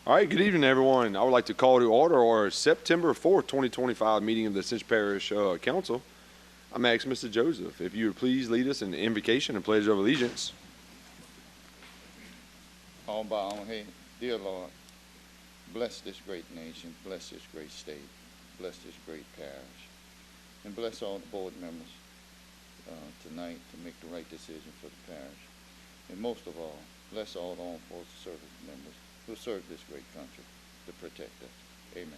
All right, good evening, everyone. I would like to call to order our September 4th, 2025 meeting of the Ascension Parish Council. I'm asking Mr. Joseph, if you would please lead us in the invocation and pledge of allegiance. All bow our head. Dear Lord, bless this great nation, bless this great state, bless this great parish, and bless all the board members tonight to make the right decision for the parish. And most of all, bless all the armed forces service members who serve this great country to protect us. Amen.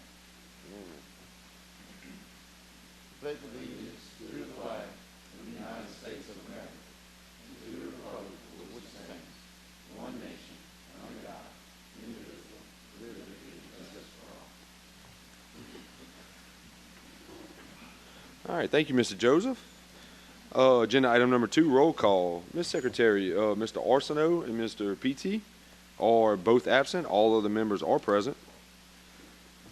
Pledge allegiance to the flag of the United States of America and to the republic for which it stands, one nation, under God, indivisible, with liberty and justice for all. All right, thank you, Mr. Joseph. Agenda item number 2, roll call. Ms. Secretary, Mr. Arsenault and Mr. PT are both absent. All of the members are present.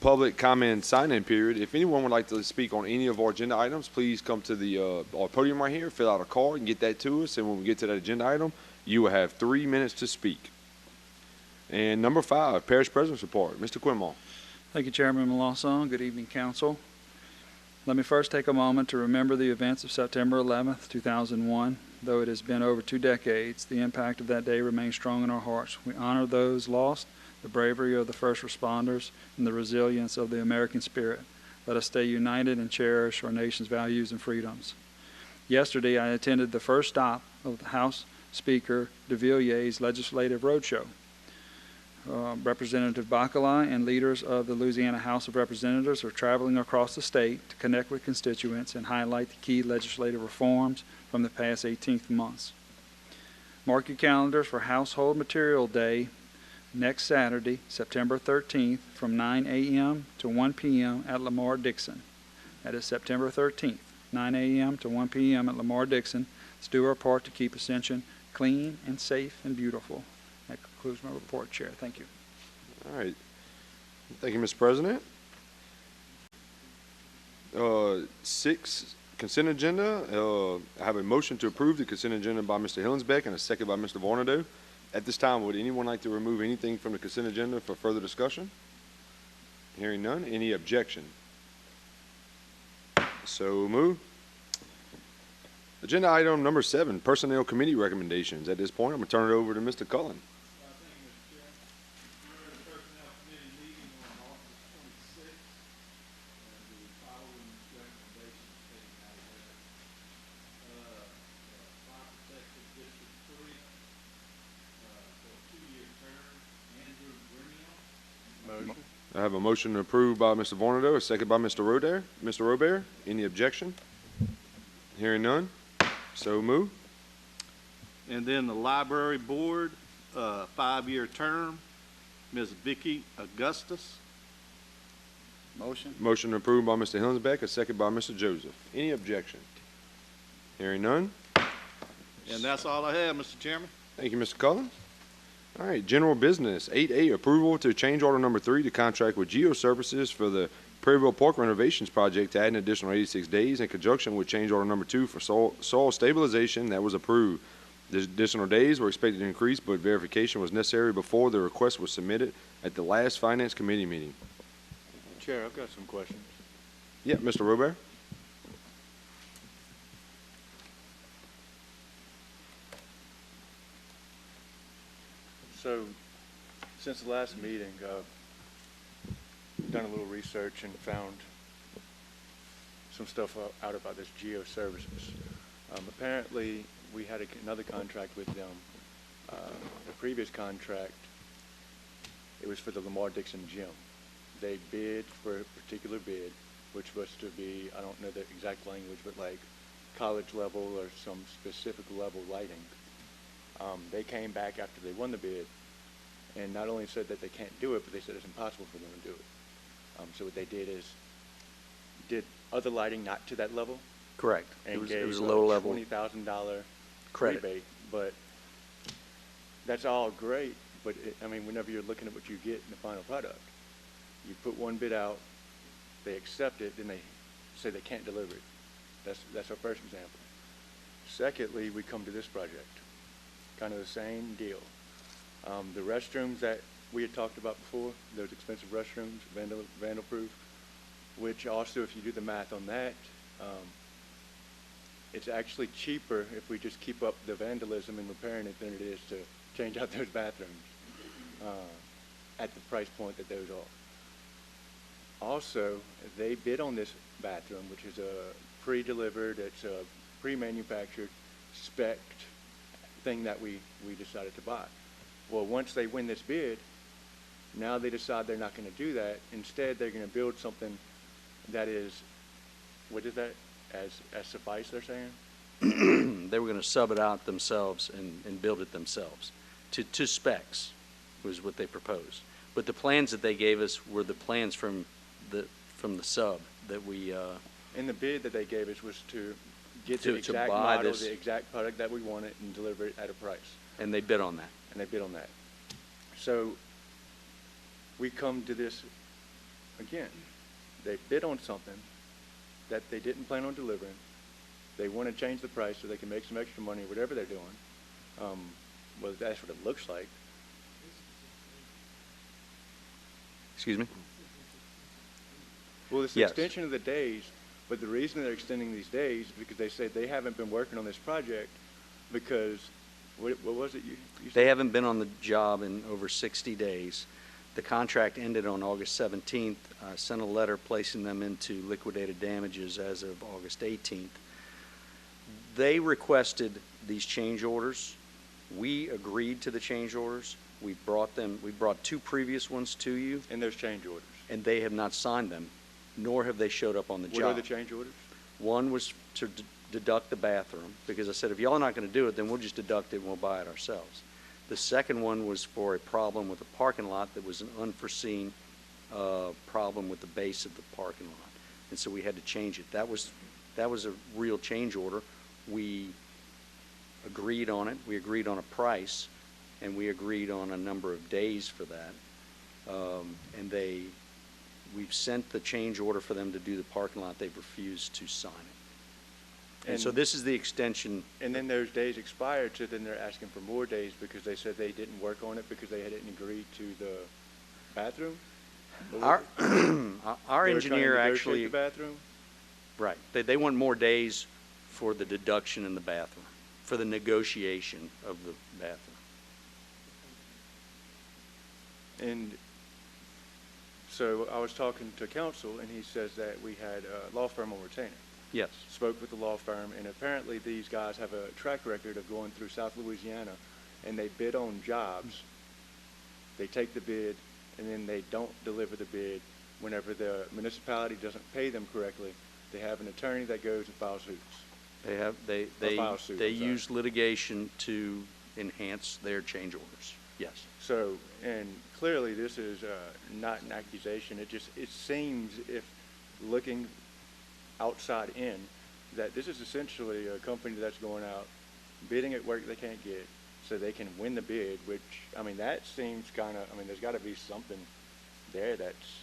Public comment sign-in period. If anyone would like to speak on any of our agenda items, please come to the our podium right here, fill out a card, and get that to us. And when we get to that agenda item, you will have 3 minutes to speak. And number 5, Parish President's Report. Mr. Quinmall. Thank you, Chairman Lawson. Good evening, Council. Let me first take a moment to remember the events of September 11th, 2001. Though it has been over 2 decades, the impact of that day remains strong in our hearts. We honor those lost, the bravery of the first responders, and the resilience of the American spirit. Let us stay united and cherish our nation's values and freedoms. Yesterday, I attended the first stop of the House Speaker de Villiers' Legislative Roadshow. Representative Bacala and leaders of the Louisiana House of Representatives are traveling across the state to connect with constituents and highlight the key legislative reforms from the past 18 months. Mark your calendars for Household Material Day next Saturday, September 13th, from 9 a.m. to 1 p.m. at Lamar Dixon. That is September 13th, 9 a.m. to 1 p.m. at Lamar Dixon. Let's do our part to keep Ascension clean and safe and beautiful. That concludes my report, Chair. Thank you. All right. Thank you, Mr. President. 6, consent agenda. I have a motion to approve the consent agenda by Mr. Hillensbeck and a second by Mr. Vornado. At this time, would anyone like to remove anything from the consent agenda for further discussion? Hearing none. Any objection? So moved. Agenda item number 7, Personnel Committee recommendations. At this point, I'm going to turn it over to Mr. Cullen. I have a motion approved by Mr. Vornado, a second by Mr. Rodair. Mr. Robert, any objection? Hearing none. So moved. And then the Library Board, 5-year term, Ms. Vicki Augustus. Motion. Motion approved by Mr. Hillensbeck, a second by Mr. Joseph. Any objection? Hearing none. And that's all I have, Mr. Chairman. Thank you, Mr. Cullen. All right, general business. 8A, approval to change order number 3 to contract with Geo Services for the Prairieville Park renovations project to add an additional 86 days in conjunction with change order number 2 for soil stabilization that was approved. The additional days were expected to increase, but verification was necessary before the request was submitted at the last Finance Committee meeting. Chair, I've got some questions. Yeah, Mr. Robert. So, since the last meeting, I've done a little research and found some stuff out about this Geo Services. Apparently, we had another contract with them. The previous contract, it was for the Lamar Dixon gym. They bid for a particular bid, which was to be, I don't know the exact language, but like college level or some specific level lighting. They came back after they won the bid and not only said that they can't do it, but they said it's impossible for them to do it. So what they did is did other lighting not to that level. Correct. And It was a gave low level $20,000 credit. rebate. But that's all great. But I mean, whenever you're looking at what you get in the final product, you put one bid out, they accept it, then they say they can't deliver it. That's our first example. Secondly, we come to this project, kind of the same deal. The restrooms that we had talked about before, those expensive restrooms, vandal-proof, which also, if you do the math on that, it's actually cheaper if we just keep up the vandalism and repairing it than it is to change out those bathrooms at the price point that those are. Also, they bid on this bathroom, which is a pre-delivered, it's a pre-manufactured, spec'd thing that we decided to buy. Well, once they win this bid, now they decide they're not going to do that. Instead, they're going to build something that is, what is that, as suffice, they're saying? They were going to sub it out themselves and build it themselves to specs was what they proposed. But the plans that they gave us were the plans from the sub that we And the bid that they gave us was to get To the exact buy model, this. the exact product that we wanted, and deliver it at a price. and they bid on that. And they bid on that. So we come to this again. They bid on something that they didn't plan on delivering. They want to change the price so they can make some extra money, whatever they're doing. Well, that's what it looks like. Excuse me? Well, it's the Yes. extension of the days, but the reason they're extending these days is because they said they haven't been working on this project because, what was it you They said? haven't been on the job in over 60 days. The contract ended on August 17th. I sent a letter placing them into liquidated damages as of August 18th. They requested these change orders. We agreed to the change orders. We brought 2 previous ones to you, And there's change orders. and they have not signed them, nor have they showed up on the What job. are the change orders? One was to deduct the bathroom, because I said, if y'all are not going to do it, then we'll just deduct it and we'll buy it ourselves. The second one was for a problem with the parking lot that was an unforeseen problem with the base of the parking lot. And so we had to change it. That was a real change order. We agreed on it. We agreed on a price, and we agreed on a number of days for that. And we've sent the change order for them to do the parking lot. They've refused to sign it. And so this is the extension. And then those days expired, so then they're asking for more days because they said they didn't work on it because they hadn't agreed to the bathroom? Our They were trying to engineer negotiate actually, the bathroom? right, they want more days for the deduction in the bathroom, for the negotiation of the bathroom. And so I was talking to counsel, and he says that we had a law firm on retainer. Yes. Spoke with the law firm, and apparently these guys have a track record of going through South Louisiana, and they bid on jobs. They take the bid, and then they don't deliver the bid. Whenever the municipality doesn't pay them correctly, they have an attorney that goes and files suits. File suit, They I'm sorry. use litigation to enhance their change orders. Yes. So, and clearly this is not an accusation. It seems, if looking outside in, that this is essentially a company that's going out, bidding at work they can't get, so they can win the bid, which, I mean, that seems kind of, I mean, there's got to be something there that's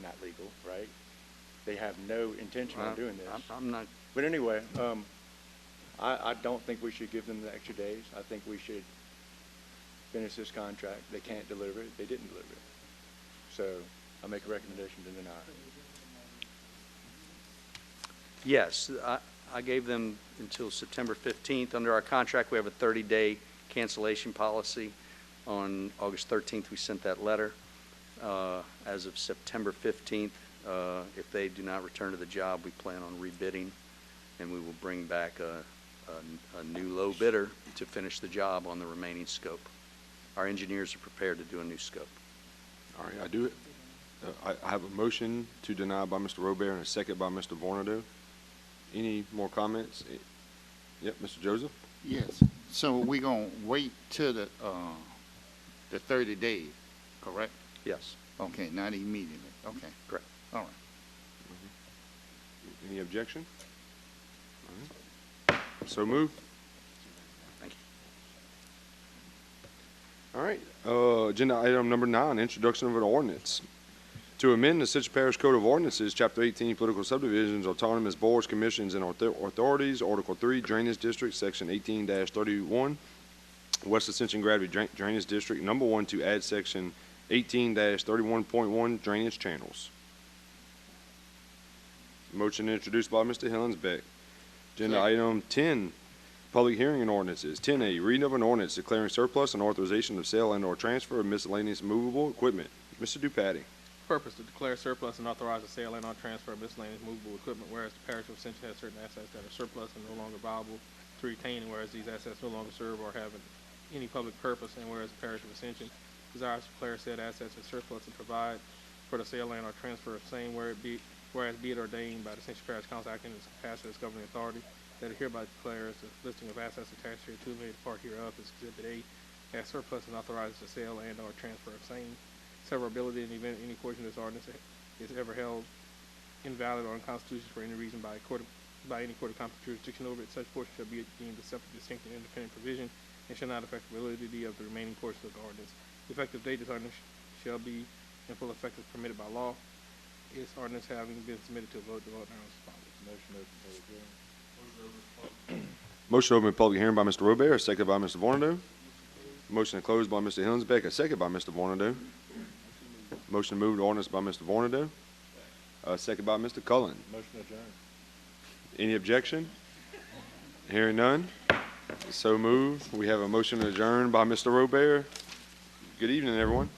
not legal, right? They have no intention of doing this. I'm not, But anyway, I don't think we should give them the extra days. I think we should finish this contract. They can't deliver it. They didn't deliver it. So I make a recommendation to deny. yes, I gave them until September 15th. Under our contract, we have a 30-day cancellation policy. On August 13th, we sent that letter. As of September 15th, if they do not return to the job, we plan on rebidding, and we will bring back a new low bidder to finish the job on the remaining scope. Our engineers are prepared to do a new scope. All right, I do it. I have a motion to deny by Mr. Robert and a second by Mr. Vornado. Any more comments? Yep, Mr. Joseph? Yes. So we're gonna wait till the 30 days, correct? Yes, Okay, not immediately. Okay, correct. all right. Any objection? All right. So moved. Thank you. All right, agenda item number 9, introduction of an ordinance. To amend the Ascension Parish Code of Ordinances, Chapter 18, Political Subdivisions, Autonomous Boards, Commissions, and Authorities, Article 3, Drainage District, Section 18-31, West Ascension Gravity Drainage District, Number 1, to add Section 18-31.1 drainage channels. Motion introduced by Mr. Hillensbeck. Agenda item 10, public hearing and ordinances. 10A, reading of an ordinance declaring surplus and authorization of sale and/or transfer of miscellaneous movable equipment. Mr. Dupatti. Purpose to declare surplus and authorize the sale and/or transfer of miscellaneous movable equipment, whereas the parish of Ascension has certain assets that are surplus and no longer viable to retain, and whereas these assets no longer serve or have any public purpose, and whereas the parish of Ascension desires to declare said assets as surplus and provide for the sale and/or transfer of same, whereas be it ordained by the Ascension Parish Council acting in its capacity as governing authority, that it hereby declares the listing of assets attached here to the part hereof is Exhibit A as surplus and authorizes the sale and/or transfer of same. Severability in the event any portion of this ordinance is ever held invalid or unconstitutional for any reason by any court of competent jurisdiction over it, such portion shall be deemed a separate, distinct, and independent provision and shall not affect the validity of the remaining portions of the ordinance. The effective date of this ordinance shall be in full effect as permitted by law. This ordinance having been submitted to a vote, the vote now is as follows. Motion open public hearing by Mr. Robert, second by Mr. Vornado. Motion to close by Mr. Hillensbeck, a second by Mr. Vornado. Motion to move to ordinance by Mr. Vornado, second by Mr. Cullen. Motion adjourned. Any objection? Hearing none. So moved. We have a motion to adjourn by Mr. Robert. Good evening, everyone.